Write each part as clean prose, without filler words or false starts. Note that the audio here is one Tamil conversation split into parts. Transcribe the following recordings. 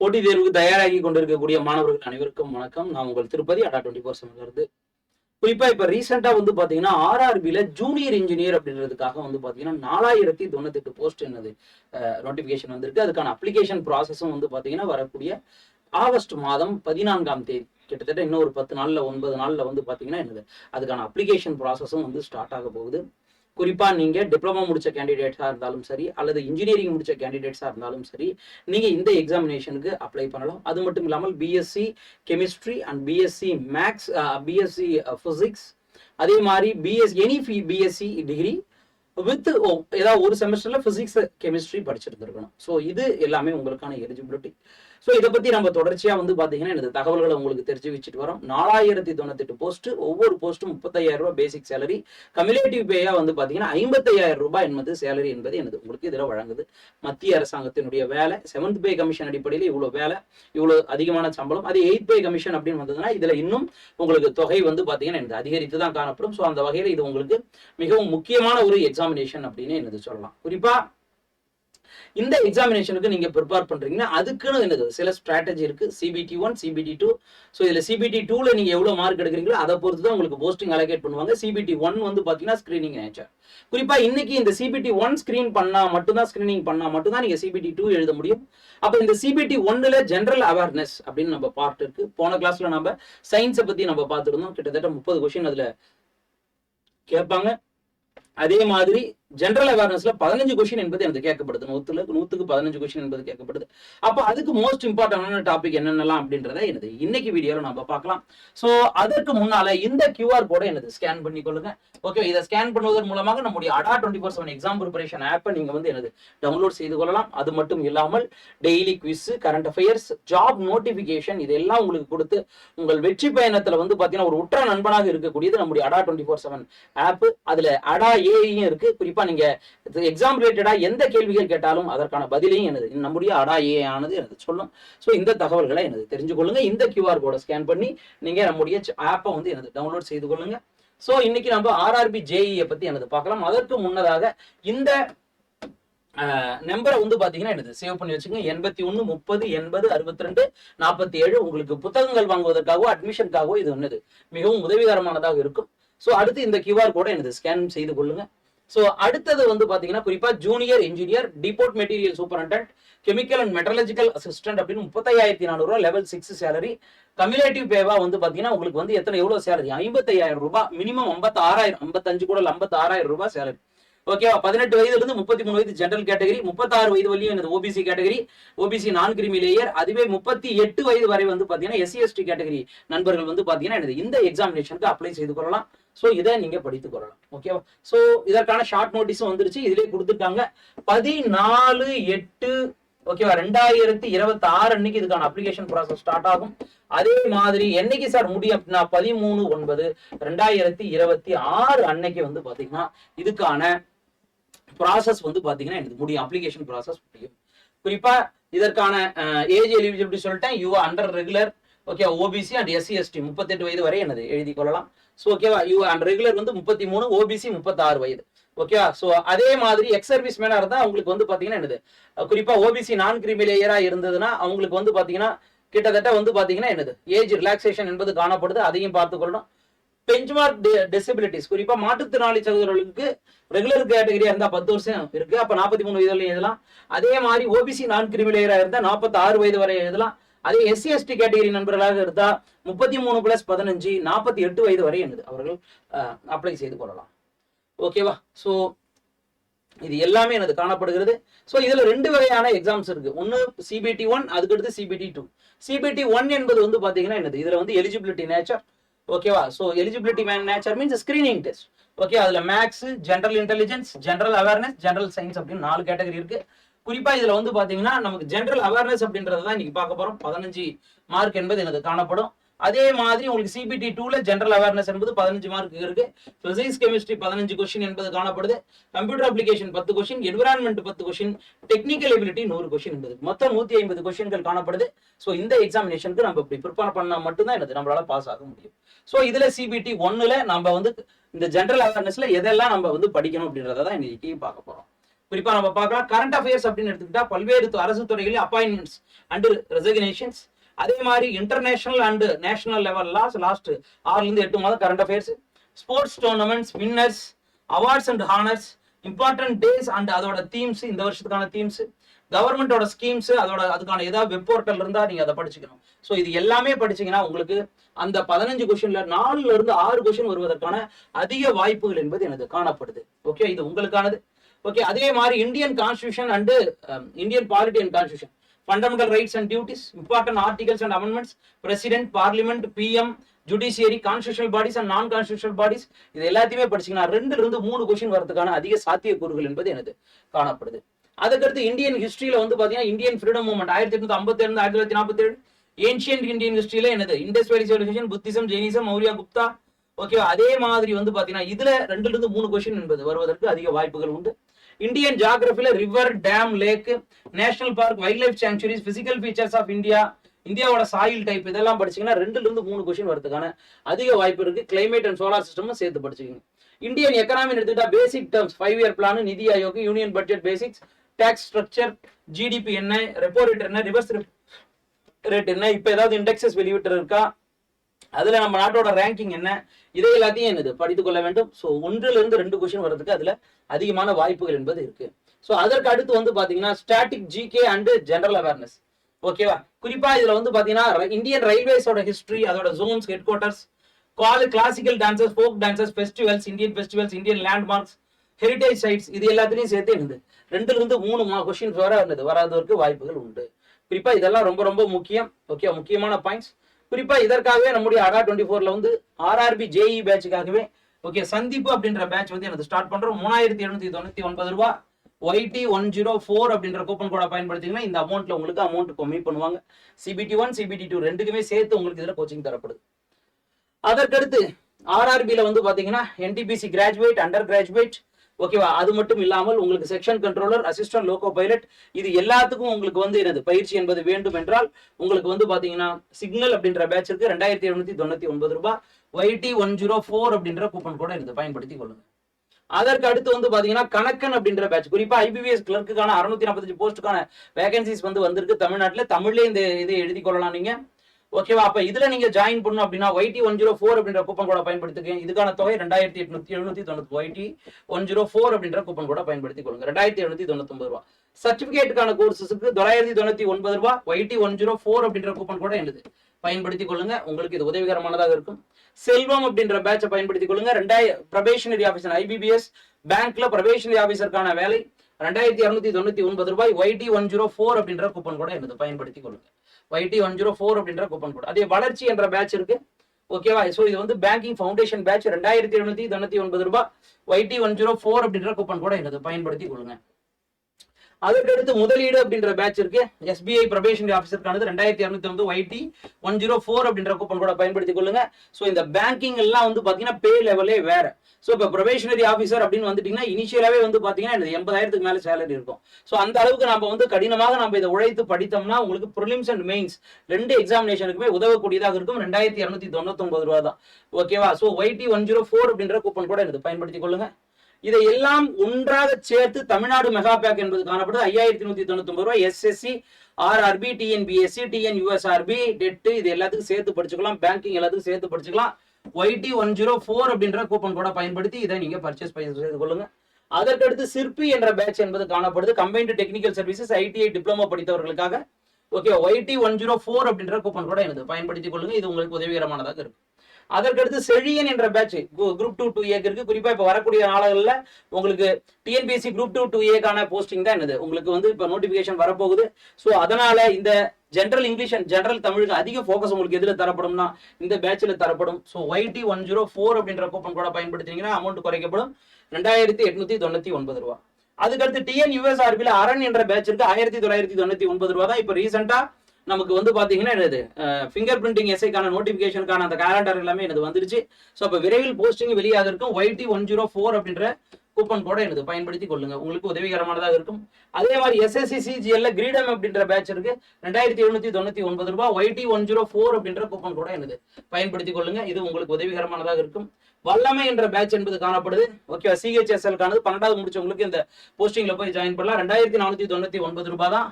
போட்டித் தேர்வுக்கு தயாராகி கொண்டிருக்கக்கூடிய மாணவர்கள் அனைவருக்கும் வணக்கம். நான் உங்கள் திருப்பதி அடா 24/7 இருந்து. குறிப்பா இப்ப ரீசெண்டா வந்து பாத்தீங்கன்னா ஆர்ஆர்பில ஜூனியர் இன்ஜினியர் அப்படின்றதுக்காக வந்து பாத்தீங்கன்னா 4098 போஸ்ட் என்னது நோட்டிபிகேஷன் வந்திருக்கு. அதுக்கான அப்ளிகேஷன் ப்ராசஸும் வந்து பாத்தீங்கன்னா வரக்கூடிய ஆகஸ்ட் மாதம் 14ஆம் தேதி, கிட்டத்தட்ட இன்னும் ஒரு 10 நாள்ல 9 நாள்ல வந்து பாத்தீங்கன்னா என்னது அதுக்கான அப்ளிகேஷன் ப்ராசஸும் வந்து ஸ்டார்ட் ஆக போகுது. குறிப்பா நீங்க டிப்ளமோ முடிச்ச கேண்டிடேட்ஸா இருந்தாலும் சரி, அல்லது இன்ஜினியரிங் முடிச்ச கேண்டிடேட்ஸா இருந்தாலும் சரி, நீங்க இந்த எக்ஸாமினேஷனுக்கு அப்ளை பண்ணலாம். அது மட்டும் இல்லாமல் BSc chemistry and BSc maths, BSc physics, அதே மாதிரி பிஎஸ்சி டிகிரி வித் ஏதாவது ஒரு செமஸ்டர்ல பிசிக்ஸ் கெமிஸ்ட்ரி படிச்சிருந்திருக்கணும். ஸோ இது எல்லாமே உங்களுக்கான எலிஜிபிலிட்டி. ஸோ இதை பத்தி நம்ம தொடர்ச்சியா வந்து பாத்தீங்கன்னா இந்த தகவல்களை உங்களுக்கு தெரிஞ்சு வச்சுட்டு வரோம். 4098 போஸ்ட், ஒவ்வொரு போஸ்ட்டும் 35,000 ரூபாய் பேசிக் சேலரி, கம்யூலேட்டிவ் பேயா வந்து பாத்தீங்கன்னா 55,000 ரூபாய் என்பது சேலரி என்பது எனது உங்களுக்கு இதுல வழங்குது. மத்திய அரசாங்கத்தினுடைய வேலை, 7th பே கமிஷன் அடிப்படையில் இவ்வளவு வேலை, இவ்வளவு அதிகமான சம்பளம். அது 8th பே கமிஷன் அப்படின்னு வந்ததுன்னா இதுல இன்னும் உங்களுக்கு தொகை வந்து பாத்தீங்கன்னா அதிகரித்து தான் காணப்படும். ஸோ அந்த வகையில இது உங்களுக்கு மிகவும் முக்கியமான ஒரு எக்ஸாமினேஷன் அப்படின்னு என்னது சொல்லலாம். குறிப்பா இந்த எக்ஸாமினேஷனுக்கு நீங்க ப்ரிப்பேர் பண்றீங்கன்னா அதுக்குன்னு என்னது சில ஸ்ட்ராட்டஜி இருக்கு. CBT 1, CBT 2. ஸோ இதுல CBT 2ல நீங்க எவ்வளவு மார்க் எடுக்கிறீங்களோ அதை பொறுத்து தான் உங்களுக்கு போஸ்டிங் அலோகேட் பண்ணுவாங்க. CBT 1 வந்து பாத்தீங்கன்னா ஸ்கிரீனிங் நேச்சர். குறிப்பா இன்னைக்கு இந்த CBT 1 ஸ்கிரீனிங் பண்ணா மட்டும்தான் நீங்க CBT 2 எழுத முடியும். அப்ப இந்த CBT 1ல ஜெனரல் அவேர்னஸ் அப்படின்னு நம்ம பார்ட் இருக்கு. போன கிளாஸ்ல நம்ம சயின்ஸை பத்தி நம்ம பார்த்துருந்தோம். கிட்டத்தட்ட 30 கொஸ்டின் அதுல கேட்பாங்க. அதே மாதிரி ஜெனரல் அவேர்னஸ்ல 15 கொஸ்டின் என்பது எனக்கு கேட்கப்படுது. 100க்கு 15 கொஸ்டின் என்பது கேட்கப்படுது. அப்ப அதுக்கு மோஸ்ட் இம்பார்ட்டன்டான டாபிக் என்னென்னலாம் அப்படின்றத என்னது இன்னைக்கு வீடியோல நம்ம பார்க்கலாம். சோ அதற்கு முன்னால இந்த QR கோடை என்னது ஸ்கேன் பண்ணி கொள்ளுங்க. ஓகே, இதை ஸ்கேன் பண்ணுவதன் மூலமாக நம்முடைய அடா 24/7 எக்ஸாம் ப்ரிப்பரேஷன் ஆப்பை நீங்க வந்து என்னது டவுன்லோட் செய்து கொள்ளலாம். அது மட்டும் இல்லாமல் daily quiz, current affairs, job notification இதெல்லாம் உங்களுக்கு கொடுத்து உங்கள் வெற்றி பயணத்துல வந்து பாத்தீங்கன்னா ஒரு உற்ற நண்பனாக இருக்கக்கூடியது நம்முடைய அடா 24/7 ஆப். அதுல அடா ஏஐயும் இருக்கு. குறிப்பா நீங்க எக்ஸாம் ரிலேட்டடா எந்த கேள்விகள் கேட்டாலும் அதற்கான பதிலையும் எனது நம்முடைய அடா ஏஐ ஆனது எனக்கு சொல்லும். ஸோ இந்த தகவல்களை எனது தெரிஞ்சு கொள்ளுங்க. இந்த QR கோடை ஸ்கேன் பண்ணி நீங்க நம்முடைய ஆப்பை வந்து எனது டவுன்லோட் செய்து கொள்ளுங்க. ஸோ இன்னைக்கு நம்ம ஆர்ஆர்பி ஜேஇ பத்தி எனது பார்க்கலாம். அதற்கு முன்னதாக இந்த நம்பரை வந்து பாத்தீங்கன்னா என்னது சேவ் பண்ணி வச்சுக்கோங்க. 81 30 80 62 47. உங்களுக்கு புத்தகங்கள் வாங்குவதற்காகவோ அட்மிஷனுக்காகவோ இது என்னது மிகவும் உதவிகரமானதாக இருக்கும். ஸோ அடுத்து இந்த QR கோடை எனது ஸ்கேன் செய்து கொள்ளுங்க. ஸோ அடுத்தது வந்து பாத்தீங்கன்னா குறிப்பா junior engineer, depot material superintendent, chemical and metallurgical assistant அப்படின்னு 35,400 ரூபாய் லெவல் 6 சேலரி. கம்யூலேட்டிவ் பேவா வந்து பாத்தீங்கன்னா உங்களுக்கு வந்து எவ்வளவு சேலரி 55,000 ரூபாய், மினிமம் 56,000, 55 கூட 56,000 ரூபாய் சேலரி. ஓகேவா. 18 வயதுல இருந்து 33 வயது ஜெனரல் கேட்டகரி, 36 வயது வரையும் எனது ஓபிசி கேட்டகரி, ஓபிசி நான் கிரிமி லேயர். அதுவே 38 வயது வரை வந்து பாத்தீங்கன்னா SC/ST கேட்டகரி நண்பர்கள் வந்து பாத்தீங்கன்னா இந்த எக்ஸாமினேஷனுக்கு அப்ளை செய்து கொள்ளலாம். சோ இதை நீங்க படித்துக் கொள்ளலாம். ஓகேவா. சோ இதற்கான ஷார்ட் நோட்டீஸும் வந்துருச்சு. இதுலயே கொடுத்துருக்காங்க 14/8 ஓகேவா 2026 அன்னைக்கு இதுக்கான அப்ளிகேஷன் ப்ராசஸ் ஸ்டார்ட் ஆகும். அதே மாதிரி என்னைக்கு சார் முடியும் அப்படின்னா 13/9/2026 அன்னைக்கு வந்து பாத்தீங்கன்னா இதுக்கான ப்ராசஸ் வந்து பாத்தீங்கன்னா எனக்கு முடியும், அப்ளிகேஷன் ப்ராசஸ் முடியும். குறிப்பா இதற்கான ஏஜ் எலிஜிபிலிட்டி சொல்லிட்டேன். You under regular, okay, OBC and SC/ST 38 வயது வரை என்னது எழுதி கொள்ளலாம். ஸோ ஓகேவா. யூ அண்ட் ரெகுலர் வந்து 33, ஓபிசி 36 வயது. ஓகேவா. ஸோ அதே மாதிரி எக்ஸ் சர்வீஸ் மேனா இருந்தா அவங்களுக்கு வந்து பாத்தீங்கன்னா என்னது குறிப்பா ஓபிசி நான் கிரிமி லேயரா இருந்ததுன்னா அவங்களுக்கு வந்து பாத்தீங்கன்னா கிட்டத்தட்ட வந்து பாத்தீங்கன்னா என்னது ஏஜ் ரிலாக்ஸேஷன் என்பது காணப்படுது. அதையும் பார்த்துக்கொள்ளணும். பெஞ்ச்மார்க் டிசபிலிட்டிஸ் குறிப்பா மாற்றுத்திறனாளி சகோதரர்களுக்கு ரெகுலர் கேட்டகரியா இருந்தா 10 வருஷம் இருக்கு. அப்ப 43 வயதுல எழுதலாம். அதே மாதிரி ஓபிசி நான் கிரிமி லேயரா இருந்தா 46 வயது வரை எழுதலாம். அதே SC/ST கேட்டகரி நண்பர்களாக இருந்தா 33 + 15 48 வயது வரை என்னது அவர்கள் அப்ளை செய்து கொள்ளலாம். ஓகேவா. சோ இது எல்லாமே எனது காணப்படுகிறது. சோ இதுல 2 வகையான எக்ஸாம்ஸ் இருக்கு. ஒன்னு CBT 1, அதுக்கு அடுத்து CBT 2. CBT 1 என்பது வந்து பாத்தீங்கன்னா என்னது இதுல வந்து எலிஜிபிலிட்டி நேச்சர். ஓகேவா. So eligibility nature means screening test. Okay, அதுல maths, general intelligence, general awareness, general science அப்படின்னு 4 கேட்டகரி இருக்கு. குறிப்பா இதுல வந்து பாத்தீங்கன்னா நமக்கு ஜெனரல் அவேர்னஸ் அப்படின்றதான் இன்னைக்கு பார்க்க போறோம். 15 மார்க் என்பது எனக்கு காணப்படும். அதே மாதிரி உங்களுக்கு CBT 2ல ஜெனரல் அவேர்னஸ் என்பது 15 மார்க் இருக்கு. பிசிக்ஸ் கெமிஸ்ட்ரி 15 கொஸ்டின் என்பது காணப்படுது. Computer application 10 question, environment 10 question, technical ability 100 question என்பது மொத்தம் 150 கொஸ்டின்கள் காணப்படுது. சோ இந்த எக்ஸாமினேஷனுக்கு நம்ம இப்படி ப்ரிப்பேர் பண்ணா மட்டும்தான் என்னது நம்மளால பாஸ் ஆக முடியும். சோ இதுல CBT 1ல நம்ம வந்து இந்த ஜெனரல் அவேர்னஸ்ல எதெல்லாம் நம்ம வந்து படிக்கணும் அப்படின்றத தான் இன்னைக்கு பார்க்க போறோம். குறிப்பா நம்ம பார்க்கலாம். கரண்ட் அஃபேர்ஸ் அப்படின்னு எடுத்துக்கிட்டா பல்வேறு அரசு துறைகளில் அப்பாயின்மெண்ட்ஸ் அண்ட் ரெசிக்னேஷன்ஸ், அதே மாதிரி international and national level last 6 to 8 மாதம் current affairs, sports tournaments, winners, awards and honours, important days and அதோட தீம்ஸ், இந்த வருஷத்துக்கான தீம்ஸ், கவர்மெண்டோட ஸ்கீம்ஸ், அதுக்கான ஏதாவது வெப் போர்ட்டல் இருந்தா நீங்க அதை படிச்சுக்கணும். ஸோ இது எல்லாமே படிச்சீங்கன்னா உங்களுக்கு அந்த 15 கொஸ்டின்ல 4 to 6 கொஸ்டின் வருவதற்கான அதிக வாய்ப்புகள் என்பது எனக்கு காணப்படுது. ஓகே, இது உங்களுக்கானது. ஓகே, அதே மாதிரி Indian constitution and Indian polity and constitution, fundamental rights and duties, important articles and amendments, president, parliament, PM, judiciary, constitutional bodies and non constitutional bodies, இது எல்லாத்தையுமே படிச்சீங்கன்னா 2 to 3 கொஸ்டின் வரதுக்கான அதிக சாத்தியக்கூறுகள் என்பது எனக்கு காணப்படுது. அதுக்கடுத்து இந்தியன் ஹிஸ்டரியில வந்து பாத்தீங்கன்னா Indian freedom movement 1857 1947, ancient Indian ஹிஸ்டரியில என்னது Indus valley civilisation, Buddhism, Jainism, Maurya, Gupta. Okay, அதே மாதிரி வந்து பாத்தீங்கன்னா இதுல 2 to 3 கொஸ்டின் என்பது வருவதற்கு அதிக வாய்ப்புகள் உண்டு. இந்தியன் ஜியோகிராஃபில river, dam, lake, national park, wild life sanctuaries, physical features of India, இந்தியாவோட சாயில் டைப், இதெல்லாம் படிச்சீங்கன்னா 2 to 3 கொஸ்டின் வரதுக்கான அதிக வாய்ப்பு இருக்கு. கிளைமேட் அண்ட் சோலார் சிஸ்டமும் சேர்த்து படிச்சுக்கோங்க. இந்தியன் எக்கனாமி எடுத்துக்கிட்டா பேசிக் terms, 5-year plan, NITI Aayog, union budget basics, tax structure, GDP என்ன, ரெப்போ ரேட் என்ன, ரிவர்ஸ் ரேட் என்ன, இப்ப ஏதாவது இண்டெக்ஸஸ் வெளியிட்டு இருக்கா, அதுல நம்ம நாட்டோட ரேங்கிங் என்ன, இதை எல்லாத்தையும் என்னது படித்துக் கொள்ள வேண்டும். ஸோ 1 to 2 கொஸ்டின் வர்றதுக்கு அதுல அதிகமான வாய்ப்புகள் என்பது இருக்கு. ஸோ அதற்கு அடுத்து வந்து பாத்தீங்கன்னா static, GK and general awareness. ஓகேவா, குறிப்பா இதுல வந்து பாத்தீங்கன்னா இந்தியன் ரயில்வேஸோட ஹிஸ்டரி, அதோட zones, headquarters, classical dancers, folk dancers, festivals, Indian landmarks, heritage sites, இது எல்லாத்தையும் சேர்த்து என்னது 2 to 3 கொஸ்டின்ஸ் வராததற்கு வாய்ப்புகள் உண்டு. குறிப்பா இதெல்லாம் ரொம்ப ரொம்ப முக்கியம். ஓகே, முக்கியமான பாயிண்ட்ஸ். குறிப்பா இதற்காகவே நம்முடைய அடா 24ல வந்து ஆர்ஆர்பி ஜேஇ பேட்சுக்காகவே ஓகே சந்திப்பு அப்படின்ற பேட்ச் வந்து எனக்கு ஸ்டார்ட் பண்றோம். 3799 ரூபாய். YT104 அப்படின்ற கூப்பன் கோடை பயன்படுத்திங்கன்னா இந்த அமௌண்ட்ல உங்களுக்கு அமௌண்ட் கம்மி பண்ணுவாங்க. CBT1 CBT2 ரெண்டுக்குமே சேர்த்து உங்களுக்கு இதுல கோச்சிங் தரப்படுது. அதற்கடுத்து ஆர்ஆர்பில வந்து பாத்தீங்கன்னா NTPC கிராஜுவேட், அண்டர் கிராஜுவேட், ஓகேவா, அது மட்டும் இல்லாமல் உங்களுக்கு section controller, assistant loco pilot, இது எல்லாத்துக்கும் உங்களுக்கு வந்து என்னது பயிற்சி என்பது வேண்டும் என்றால் உங்களுக்கு வந்து பாத்தீங்கன்னா சிக்னல் அப்படின்ற பேட்சுக்கு 2799 ரூபாய். YT104 அப்படின்ற கூப்பன் கோடை இருந்து பயன்படுத்தி கொள்ளுங்க. அதற்கு அடுத்து வந்து பாத்தீங்கன்னா கணக்கன் அப்படின்ற பேட்ச், குறிப்பா IBPS கிளர்க்குக்கான 645 போஸ்டுக்கான வேகன்சிஸ் வந்து வந்திருக்கு தமிழ்நாட்டுல. தமிழ்ல இந்த இதை எழுதி கொள்ளலாம் நீங்க. ஓகேவா, அப்ப இதுல நீங்க ஜாயின் பண்ணணும் அப்படின்னா YT104 அப்படின்ற கூப்பன் கோடை பயன்படுத்திக்க. இதுக்கான தொகை 2890. YT104 அப்படின்ற கூப்பன் கோடை பயன்படுத்திக் கொள்ளுங்க. 2799 ரூபாய். சர்டிபிகேட்டுக்கான கோர்சஸுக்கு 999 ரூபாய். YT104 அப்படின்ற கூப்பன் கோடை என்னது பயன்படுத்திக் கொள்ளுங்க. உங்களுக்கு இது உதவிகரமானதாக இருக்கும். செல்வம் அப்படின்ற பேட்சை பயன்படுத்திக் கொள்ளுங்க. ப்ரொபேஷனரி ஆபீசர் IBPS பேங்க்ல ப்ரொபேஷனரி ஆபீசருக்கான வேலை 2299 ரூபாய். YT104 அப்படின்ற கூப்பன் கோடை என்னது பயன்படுத்திக் கொள்ளுங்க. YT104 அப்படின்ற கூப்பன் கோட். அதே வளர்ச்சி என்ற பேட்ச் இருக்கு. ஓகேவா, சோ இது வந்து பேங்கிங் ஃபவுண்டேஷன் பேட்ச் 2799 ரூபாய். YT104 அப்படின்ற கூப்பன் கோடை என்னது பயன்படுத்தி கொள்ளுங்க. அதுக்கடுத்து முதலீடு அப்படின்ற பேட்ச் இருக்கு. SBI probationary ஆஃபீஸருக்கானது 2250. YT104 அப்படின்ற கூப்பன் கோடை பயன்படுத்திக் கொள்ளுங்க. சோ இந்த பேங்கிங் எல்லாம் வந்து பாத்தீங்கன்னா பே லெவலே வேற. சோ இப்ப ப்ரொபேஷனரி ஆஃபீஸர் அப்படின்னு வந்துட்டீங்கன்னா இனிஷியலாவே வந்து பாத்தீங்கன்னா 80,000க்கு மேல சேலரி இருக்கும். சோ அந்த அளவுக்கு நம்ம வந்து கடினமாக நம்ம இதை உழைத்து படித்தோம்னா உங்களுக்கு ப்ரிலிம்ஸ் அண்ட் மெயின்ஸ் 2 எக்ஸாமினேஷனுக்குமே உதவக்கூடியதாக இருக்கும். 2299 ரூபாய் தான். ஓகேவா, சோ YT104 அப்படின்ற கூப்பன் கோடை என்னது பயன்படுத்திக் கொள்ளுங்க. இதை எல்லாம் ஒன்றாக சேர்த்து தமிழ்நாடு மெகா பேக் என்பது காணப்படுது. 5199 ரூபாய். SSC, RRB, TNPSC, TNUSRB, TET, இது எல்லாத்துக்கும் சேர்த்து படிச்சுக்கலாம். பேங்கிங் எல்லாத்துக்கும் சேர்த்து படிச்சுக்கலாம். YT104 அப்படின்ற கூப்பன் கோடை பயன்படுத்தி இதை நீங்க பர்ச்சேஸ் செய்து கொள்ளுங்க. அதற்கடுத்து சிற்பி என்ற பேட்ச் என்பது காணப்படுது. Combined technical services ITI diploma படித்தவர்களுக்காக. ஓகே, YT104 அப்படின்ற கூப்பன் கோடை என்னது பயன்படுத்திக் கொள்ளுங்க. இது உங்களுக்கு உதவிகரமானதாக இருக்கும். அதற்கடுத்து செழியன் என்ற பேட்ச் குரூப் 2 2A இருக்கு. குறிப்பா இப்ப வரக்கூடிய நாளகள்ல உங்களுக்கு TNPSC குரூப் 2 2A போஸ்டிங் தான் என்னது உங்களுக்கு வந்து இப்ப நோட்டிபிகேஷன் வரப்போகுது. சோ அதனால இந்த ஜெனரல் இங்கிலீஷ் அண்ட் ஜெனரல் தமிழுக்கு அதிக போக்கஸ் உங்களுக்கு எதுல தரப்படும்னா இந்த பேட்ச்ல தரப்படும். சோ YT104 அப்படின்ற கூப்பன் கோடை பயன்படுத்தினீங்கன்னா அமௌண்ட் குறைக்கப்படும். 2899 ரூபாய். அதுக்கடுத்து TNUSRB அரண் என்ற பேட்ச் இருக்கு. 1999 ரூபாய் தான். இப்ப ரீசெண்டா நமக்கு வந்து பாத்தீங்கன்னா என்னது ஃபிங்கர் பிரிண்டிங் எஸ்ஐக்கான நோட்டிபிகேஷனுக்கான அந்த கேலண்டர் எல்லாமே எனக்கு வந்துருச்சு. ஸோ அப்போ விரைவில் போஸ்டிங் வெளியாக இருக்கும். YT104 அப்படின்ற கூப்பன் கோடை எனக்கு பயன்படுத்தி கொள்ளுங்க. உங்களுக்கு உதவிகரமானதாக இருக்கும். அதே மாதிரி SSC CGL கிரீடம் அப்படின்ற பேட்ச் இருக்கு. 2799 ரூபாய். YT104 அப்படின்ற கூப்பன் கோடை எனக்கு பயன்படுத்தி கொள்ளுங்க. இது உங்களுக்கு உதவிகரமானதாக இருக்கும். வல்லமை என்ற பேட்ச் என்பது காணப்படுது. ஓகே, சிஹெச்எஸ்எல்கானது 12வது முடிச்சவங்களுக்கு இந்த போஸ்டிங்ல போய் ஜாயின் பண்ணலாம். 2499 ரூபாய் தான்.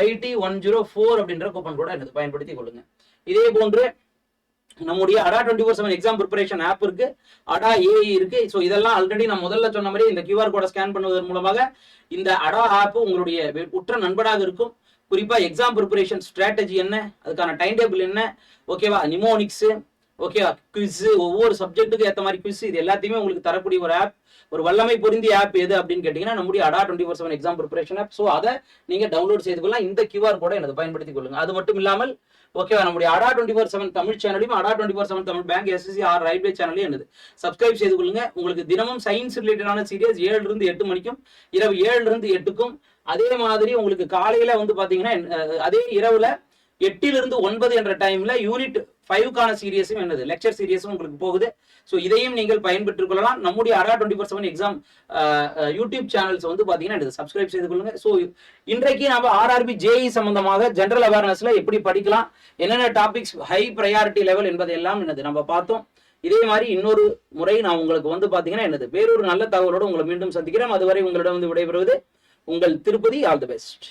YT104 அப்படின்ற கூப்பன் கூட என்னது பயன்படுத்திக் கொள்ளுங்க. இதே போன்று நம்முடைய அடா 24/7 எக்ஸாம் ப்ரிப்பரேஷன் ஆப் இருக்கு, அடா ஏஐ இருக்கு. ஸோ இதெல்லாம் ஆல்ரெடி நான் முதல்ல சொன்ன மாதிரி இந்த QR கோடை ஸ்கேன் பண்ணுவதன் மூலமாக இந்த அடா ஆப் உங்களுடைய உற்ற நண்பனாக இருக்கும். குறிப்பா எக்ஸாம் ப்ரிப்பரேஷன் ஸ்ட்ராட்டஜி என்ன, அதுக்கான டைம் டேபிள் என்ன, ஓகேவா, நிமோனிக்ஸ், ஓகேவா, குவிஸ், ஒவ்வொரு சப்ஜெக்ட்டுக்கு ஏற்ற மாதிரி குவிஸ், இது எல்லாத்தையுமே உங்களுக்கு தரக்கூடிய ஒரு ஆப், ஒரு வல்லமை பொருந்திய ஆப் எது அப்படின்னு கேட்டீங்கன்னா நம்முடைய அடா 24/7 எக்ஸாம் ப்ரிப்பரேஷன் ஆப். ஸோ அதை நீங்க டவுன்லோட் செய்து கொள்ளலாம். இந்த QR கோடை எனது பயன்படுத்திக் கொள்ளுங்க. அது மட்டும் இல்லாமல் ஓகேவா, நம்முடைய அடா 24/7 தமிழ் சேனலையும் அடா 24/7 Tamil bank SSC or railway சேனலையும் என்னது சப்ஸ்கிரைப் செய்து கொள்ளுங்க. உங்களுக்கு தினமும் சயின்ஸ் ரிலேட்டடான சீரியஸ் 7 to 8 மணிக்கும், இரவு 7 to 8க்கும், அதே மாதிரி உங்களுக்கு காலையில வந்து பாத்தீங்கன்னா அதே இரவுல 8 to 9 என்ற டைம்ல யூனிட் 5க்கான சீரியஸும் என்னது லெக்சர் சீரியஸும் உங்களுக்கு போகுது. ஸோ இதையும் நீங்கள் பயன்பெற்றுக் கொள்ளலாம். நம்முடைய அடா 24/7 எக்ஸாம் யூடியூப் சேனல்ஸ் வந்து பாத்தீங்கன்னா சப்ஸ்கிரைப் செய்து கொள்ளுங்க. ஸோ இன்றைக்கு நம்ம RRB JEE சம்பந்தமாக ஜெனரல் அவேர்னஸ்ல எப்படி படிக்கலாம், என்னென்ன டாபிக்ஸ் ஹை ப்ரையாரிட்டி லெவல் என்பதையெல்லாம் நம்ம பார்த்தோம். இதே மாதிரி இன்னொரு முறை நான் உங்களுக்கு வந்து பாத்தீங்கன்னா வேறொரு நல்ல தகவலோடு உங்களை மீண்டும் சந்திக்கிறேன். அதுவரை உங்களிடம் வந்து விடைபெறுவது உங்கள் திருப்பதி. All the best.